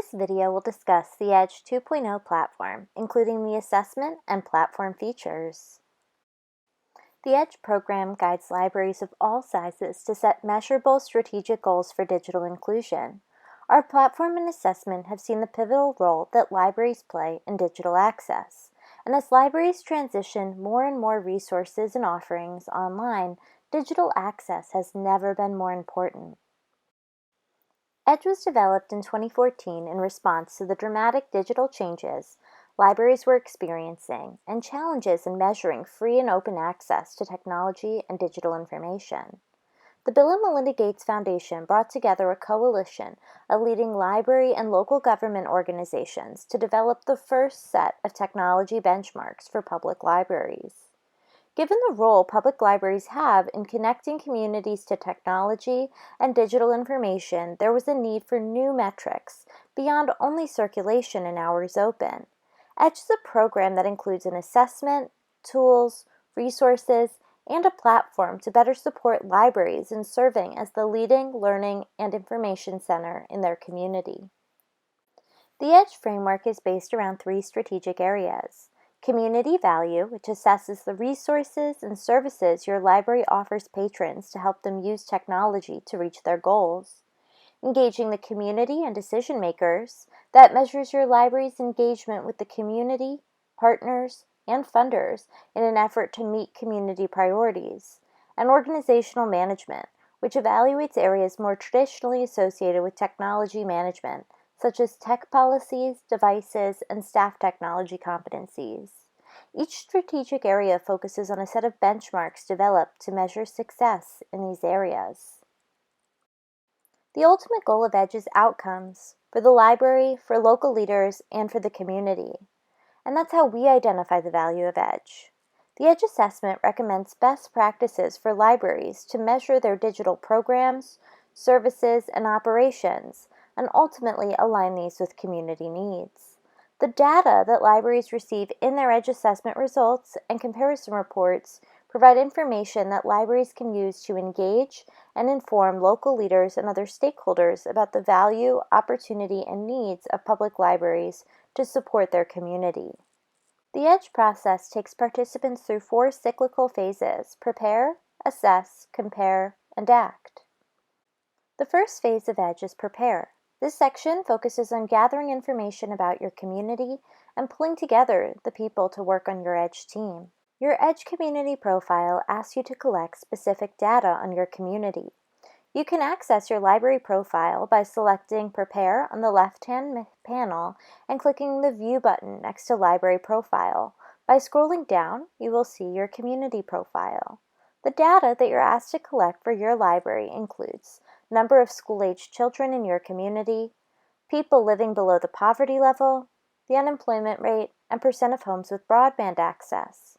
This video will discuss the Edge 2.0 platform, including the assessment and platform features. The Edge program guides libraries of all sizes to set measurable strategic goals for digital inclusion. Our platform and assessment have seen the pivotal role that libraries play in digital access. And as libraries transition more and more resources and offerings online, digital access has never been more important. Edge was developed in 2014 in response to the dramatic digital changes libraries were experiencing and challenges in measuring free and open access to technology and digital information. The Bill and Melinda Gates Foundation brought together a coalition of leading library and local government organizations to develop the first set of technology benchmarks for public libraries. Given the role public libraries have in connecting communities to technology and digital information, there was a need for new metrics beyond only circulation and hours open. Edge is a program that includes an assessment, tools, resources, and a platform to better support libraries in serving as the leading learning and information center in their community. The Edge framework is based around three strategic areas. Community value, which assesses the resources and services your library offers patrons to help them use technology to reach their goals. Engaging the community and decision makers, that measures your library's engagement with the community, partners, and funders in an effort to meet community priorities. And organizational management, which evaluates areas more traditionally associated with technology management, such as tech policies, devices, and staff technology competencies. Each strategic area focuses on a set of benchmarks developed to measure success in these areas. The ultimate goal of Edge is outcomes for the library, for local leaders, and for the community. And that's how we identify the value of Edge. The Edge assessment recommends best practices for libraries to measure their digital programs, services, and operations, and ultimately align these with community needs. The data that libraries receive in their Edge assessment results and comparison reports provide information that libraries can use to engage and inform local leaders and other stakeholders about the value, opportunity, and needs of public libraries to support their community. The Edge process takes participants through 4 cyclical phases: prepare, assess, compare, and act. The first phase of Edge is prepare. This section focuses on gathering information about your community and pulling together the people to work on your Edge team. Your Edge community profile asks you to collect specific data on your community. You can access your library profile by selecting Prepare on the left-hand panel and clicking the View button next to Library Profile. By scrolling down, you will see your community profile. The data that you're asked to collect for your library includes number of school-aged children in your community, people living below the poverty level, the unemployment rate, and percent of homes with broadband access.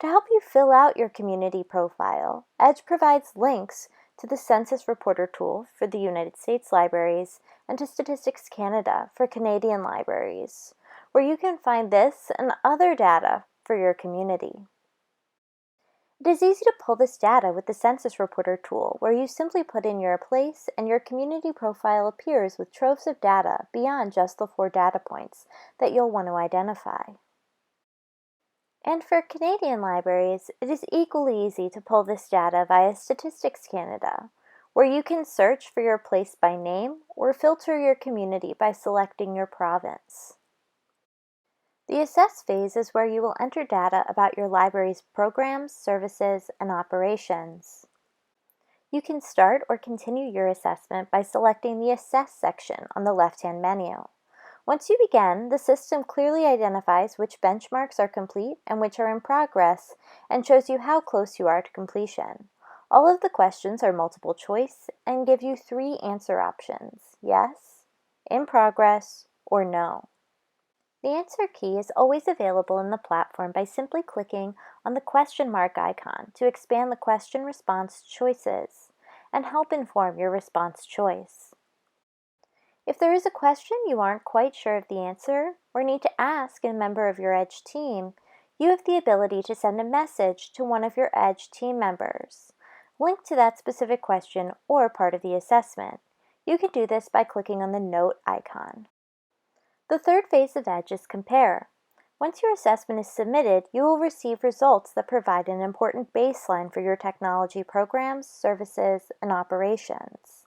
To help you fill out your community profile, Edge provides links to the Census Reporter tool for the United States libraries and to Statistics Canada for Canadian libraries, where you can find this and other data for your community. It is easy to pull this data with the Census Reporter tool, where you simply put in your place and your community profile appears with troves of data beyond just the 4 data points that you'll want to identify. And for Canadian libraries, it is equally easy to pull this data via Statistics Canada, where you can search for your place by name or filter your community by selecting your province. The assess phase is where you will enter data about your library's programs, services, and operations. You can start or continue your assessment by selecting the Assess section on the left-hand menu. Once you begin, the system clearly identifies which benchmarks are complete and which are in progress and shows you how close you are to completion. All of the questions are multiple choice and give you 3 answer options: yes, in progress, or no. The answer key is always available in the platform by simply clicking on the question mark icon to expand the question response choices and help inform your response choice. If there is a question you aren't quite sure of the answer or need to ask a member of your Edge team, you have the ability to send a message to one of your Edge team members, linked to that specific question or part of the assessment. You can do this by clicking on the Note icon. The third phase of EDGE is compare. Once your assessment is submitted, you will receive results that provide an important baseline for your technology programs, services, and operations.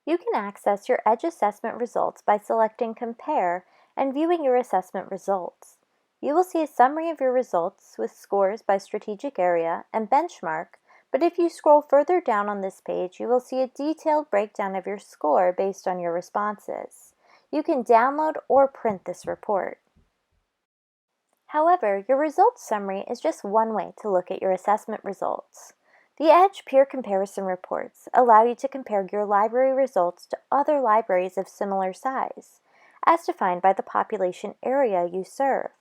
You can access your EDGE assessment results by selecting Compare and viewing your assessment results. You will see a summary of your results with scores by strategic area and benchmark, but if you scroll further down on this page, you will see a detailed breakdown of your score based on your responses. You can download or print this report. However, your results summary is just one way to look at your assessment results. The EDGE peer comparison reports allow you to compare your library results to other libraries of similar size, as defined by the population area you serve,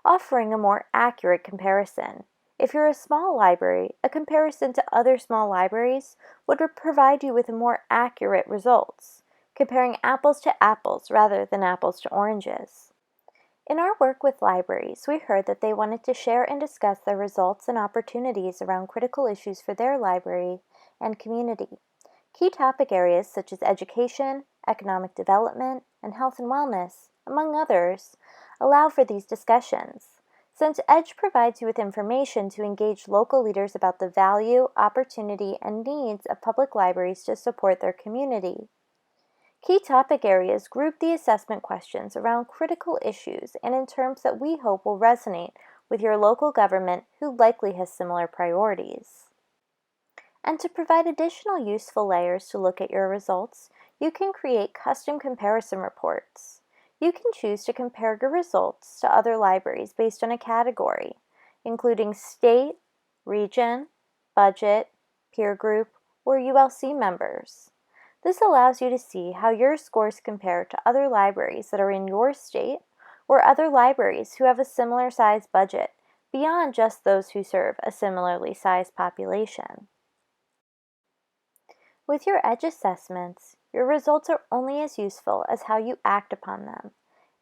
offering a more accurate comparison. If you're a small library, a comparison to other small libraries would provide you with more accurate results, comparing apples to apples rather than apples to oranges. In our work with libraries, we heard that they wanted to share and discuss their results and opportunities around critical issues for their library and community. Key topic areas such as education, economic development, and health and wellness, among others, allow for these discussions. Since EDGE provides you with information to engage local leaders about the value, opportunity, and needs of public libraries to support their community. Key topic areas group the assessment questions around critical issues and in terms that we hope will resonate with your local government who likely has similar priorities. And to provide additional useful layers to look at your results, you can create custom comparison reports. You can choose to compare your results to other libraries based on a category, including state, region, budget, peer group, or ULC members. This allows you to see how your scores compare to other libraries that are in your state or other libraries who have a similar size budget, beyond just those who serve a similarly sized population. With your EDGE assessments, your results are only as useful as how you act upon them.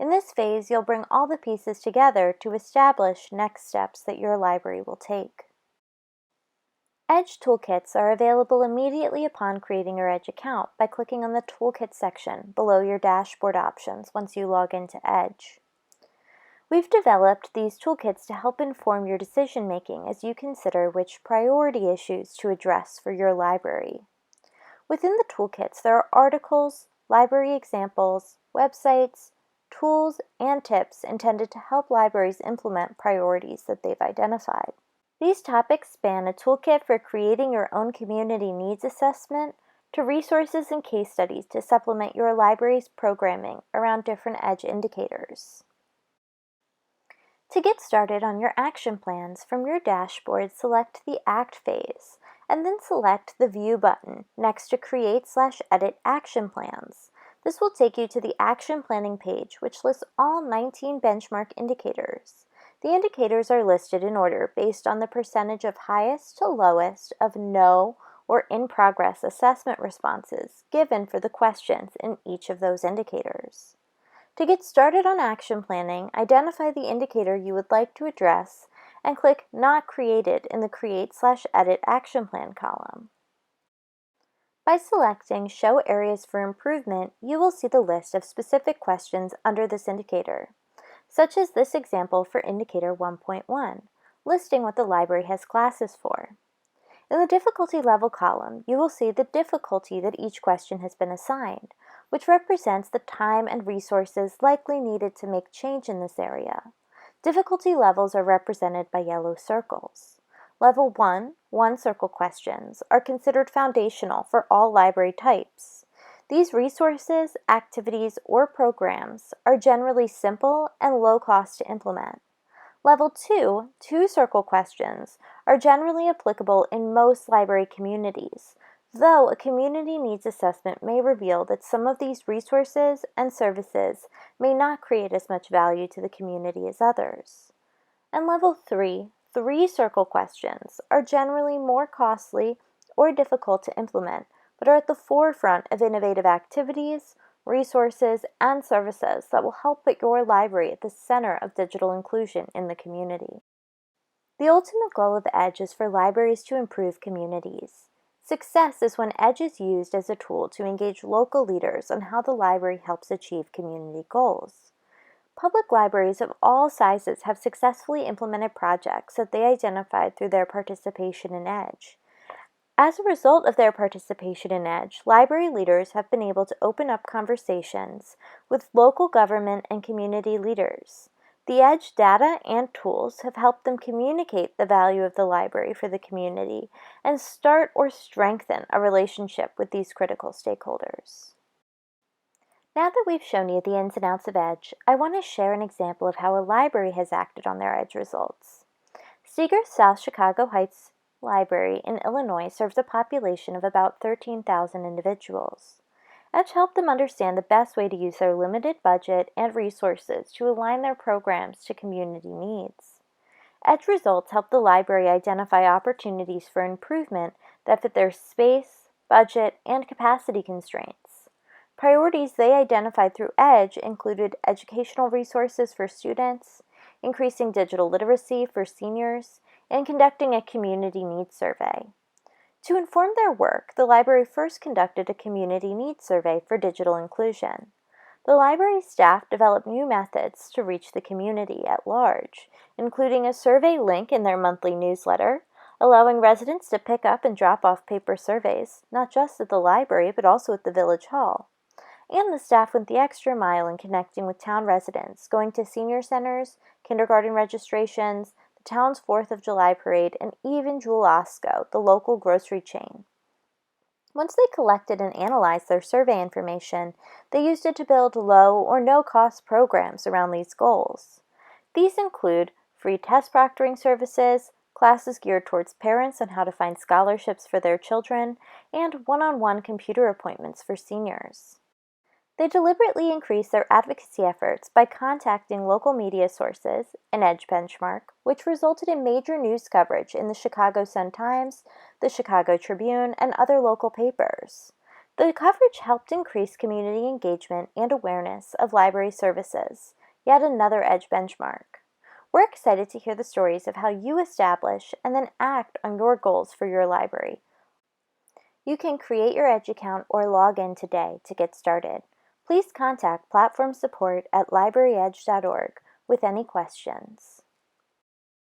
In this phase, you'll bring all the pieces together to establish next steps that your library will take. EDGE toolkits are available immediately upon creating your EDGE account by clicking on the Toolkit section below your dashboard options once you log into EDGE. We've developed these toolkits to help inform your decision-making as you consider which priority issues to address for your library. Within the toolkits, there are articles, library examples, websites, tools, and tips intended to help libraries implement priorities that they've identified. These topics span a toolkit for creating your own community needs assessment to resources and case studies to supplement your library's programming around different EDGE indicators. To get started on your action plans, from your dashboard, select the Act phase, and then select the View button next to Create/Edit Action Plans. This will take you to the Action Planning page, which lists all 19 benchmark indicators. The indicators are listed in order based on the percentage of highest to lowest of no or in-progress assessment responses given for the questions in each of those indicators. To get started on action planning, identify the indicator you would like to address and click Not Created in the Create/Edit Action Plan column. By selecting Show Areas for Improvement, you will see the list of specific questions under this indicator, such as this example for Indicator 1.1, listing what the library has classes for. In the difficulty level column, you will see the difficulty that each question has been assigned, which represents the time and resources likely needed to make change in this area. Difficulty levels are represented by yellow circles. Level 1, one-circle questions, are considered foundational for all library types. These resources, activities, or programs are generally simple and low cost to implement. Level 2, two-circle questions, are generally applicable in most library communities, though a community needs assessment may reveal that some of these resources and services may not create as much value to the community as others. And Level 3, three-circle questions, are generally more costly or difficult to implement, but are at the forefront of innovative activities, resources, and services that will help put your library at the center of digital inclusion in the community. The ultimate goal of EDGE is for libraries to improve communities. Success is when EDGE is used as a tool to engage local leaders on how the library helps achieve community goals. Public libraries of all sizes have successfully implemented projects that they identified through their participation in EDGE. As a result of their participation in EDGE, library leaders have been able to open up conversations with local government and community leaders. The EDGE data and tools have helped them communicate the value of the library for the community and start or strengthen a relationship with these critical stakeholders. Now that we've shown you the ins and outs of EDGE, I want to share an example of how a library has acted on their EDGE results. Seeger's South Chicago Heights Library in Illinois serves a population of about 13,000 individuals. EDGE helped them understand the best way to use their limited budget and resources to align their programs to community needs. EDGE results helped the library identify opportunities for improvement that fit their space, budget, and capacity constraints. Priorities they identified through EDGE included educational resources for students, increasing digital literacy for seniors, and conducting a community needs survey. To inform their work, the library first conducted a community needs survey for digital inclusion. The library staff developed new methods to reach the community at large, including a survey link in their monthly newsletter, allowing residents to pick up and drop off paper surveys, not just at the library but also at the village hall. And the staff went the extra mile in connecting with town residents, going to senior centers, kindergarten registrations, the town's 4th of July parade, and even Jewel Osco, the local grocery chain. Once they collected and analyzed their survey information, they used it to build low or no-cost programs around these goals. These include free test proctoring services, classes geared towards parents on how to find scholarships for their children, and one-on-one computer appointments for seniors. They deliberately increased their advocacy efforts by contacting local media sources, an EDGE benchmark, which resulted in major news coverage in the Chicago Sun-Times, the Chicago Tribune, and other local papers. The coverage helped increase community engagement and awareness of library services, yet another EDGE benchmark. We're excited to hear the stories of how you establish and then act on your goals for your library. You can create your EDGE account or log in today to get started. Please contact platform support at libraryedge.org with any questions.